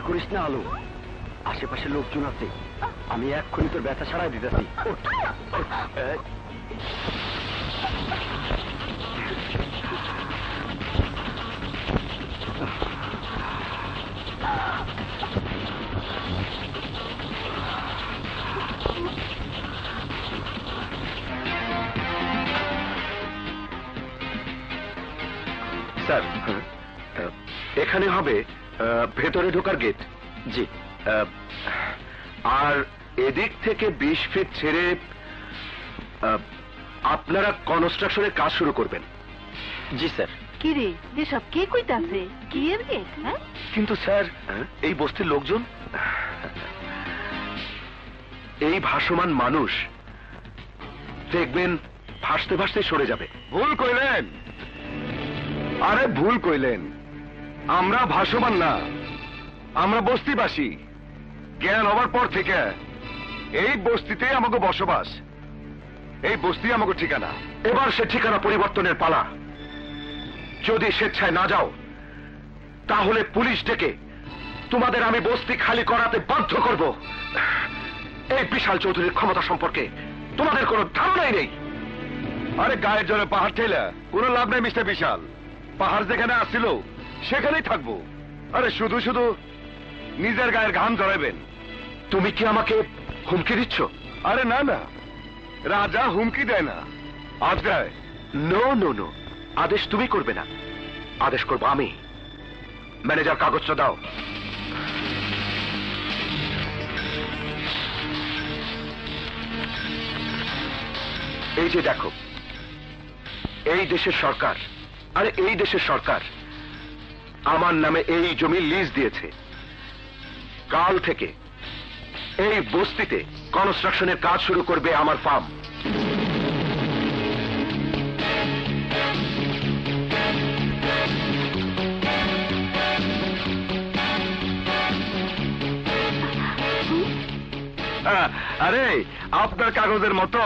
করিস না আলো, আশেপাশে লোকজন আছে, আমি এক্ষুনি তোর ব্যথা সারাই দিতেছি। স্যার, এখানে হবে ভেতরে ঢোকার গেট। জি। আর এদিক থেকে 20 ফিট ছেড়ে আপনারা কনস্ট্রাকশনের কাজ শুরু করবেন। জি স্যার। কি রে, যেসব কে কইতাছে কি এর গেট? হ্যাঁ, কিন্তু স্যার এই বস্তির লোকজন, এই ভাসমান মানুষ দেখবেন ভাসতে ভাসতে সরে যাবে। ভুল কইলেন, আরে ভুল কইলেন। আমরা ভাসমান না, আমরা বস্তিবাসী। জ্ঞান হবার পর থেকে এই বস্তিতে আমাকে বসবাস, এই বস্তি আমাকে ঠিকানা। এবার সে ঠিকানা পরিবর্তনের পালা। যদি স্বেচ্ছায় না যাও তাহলে পুলিশ ডেকে তোমাদের আমি বস্তি খালি করাতে বাধ্য করব। এই বিশাল চৌধুরীর ক্ষমতা সম্পর্কে তোমাদের কোনো ধারণাই নেই। আরে গায়ের জলে পাহাড় ঠেলা কোনো লাভ নেই মিস্টার বিশাল। পাহাড় যেখানে আসছিল সেখানেই থাকবো। আরে শুধু শুধু নিজের গায়ের ঘাম ঝরাবেন। তুমি কি আমাকে হুমকি দিচ্ছ? আরে না না, রাজা হুমকি দেয় না, আজ দেয়। নো নো নো, আদেশ তুমি করবে না, আদেশ করবো আমি। ম্যানেজার কাগজটা দাও। এই যে দেখো, এই দেশের সরকার, আরে এই দেশের সরকার আমার নামে এই জমি লিজ দিয়েছে। কাল থেকে এই বস্তিতে কনস্ট্রাকশনের কাজ শুরু করবে আমার ফার্ম। আরে আপনার কাগজের মতো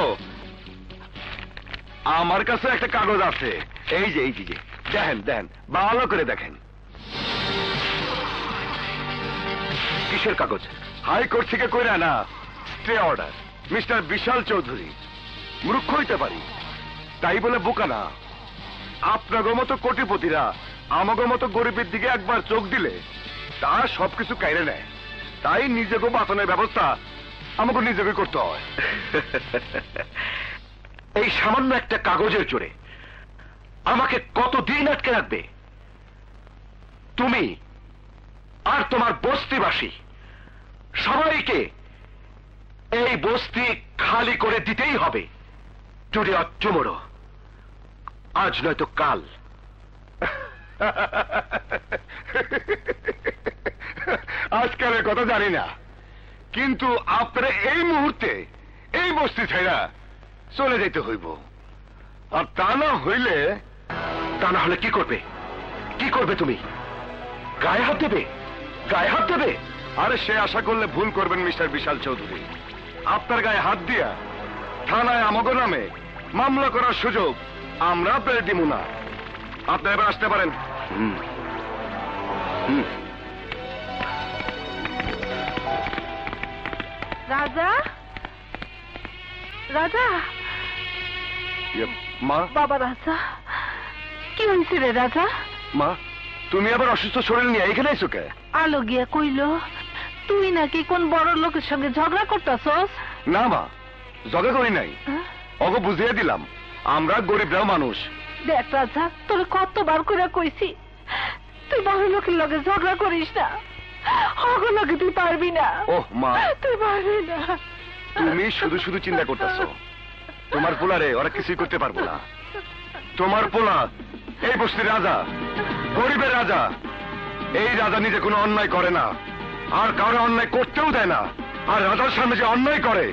আমার কাছে একটা কাগজ আছে। এই যে দেখেন দেখেন, ভালো করে দেখেন। কিসের কাগজ? হাইকোর্ট থেকে কইরা না, স্টে অর্ডার। মিস্টার বিশাল চৌধুরী, মূর্খ হইতে পারি তাই বলে বোকা না। আপনাদের মতো কোটিপতিরা আমাদের মতো গরিবের দিকে একবার চোখ দিলে তা সবকিছু কাইরে নেয়। তাই নিজেকে বাঁচানোর ব্যবস্থা আমাকে নিজেকে করতে হয়। এই সামান্য একটা কাগজের জোরে আমাকে কতদিন আটকে রাখবে? তুমি আর তোমার বস্তিবাসী সবাইকে এই বস্তি খালি করে দিতেই হবে। টুডে অর টুমরো, আজ নয়তো কাল। আজকালের কথা জানি না, কিন্তু আপনারা এই মুহূর্তে এই বস্তি ছেড়া চলে যেতে হইব। আর তা না হইলে কি করবে? কি করবে তুমি? গায়ে হাত দেবে? গায়ে হাত দেবে? আরে সে আশা করলে ভুল করবেন মিস্টার বিশাল চৌধুরী। আপনার গায়ে হাত দিয়া থানায় আমাকে নামে মামলা করার সুযোগ আমরা পেয়ে দিব না। আপনি এবার আসতে পারেন। রাজা, রাজা, মা। বাবা রাজা, কি হয়েছে রে রাজা? মা, তুমি আবার অসুস্থ শরীর নিয়ে এখানে আইছো কে? আলো গিয়া কইল তুই নাকি কোন বড় লোকের সঙ্গে ঝগড়া করতেছস। না মা, ঝগড়া করি নাই, ওকে বুঝিয়ে দিলাম আমরা গরিবরাও মানুষ। দেখ রাজা, তোর কতবার করে কইছি তুই বড় লোকের লগে ঝগড়া করিস না, ওগো লগে তুই পারবি না। ওহ মা, তুই পারবি না। তুমি শুধু শুধু চিন্তা করতেছো। তোমার পোলারে ওরা কিছুই করতে পারবো না। তোমার পোলা এই বস্তির রাজা, গরিবের রাজা। এই রাজা নিজে কোনো অন্যায় করে না, আর কারো অন্যায় করতেও দেয় না। আর রাজার সামনে যে অন্যায় করে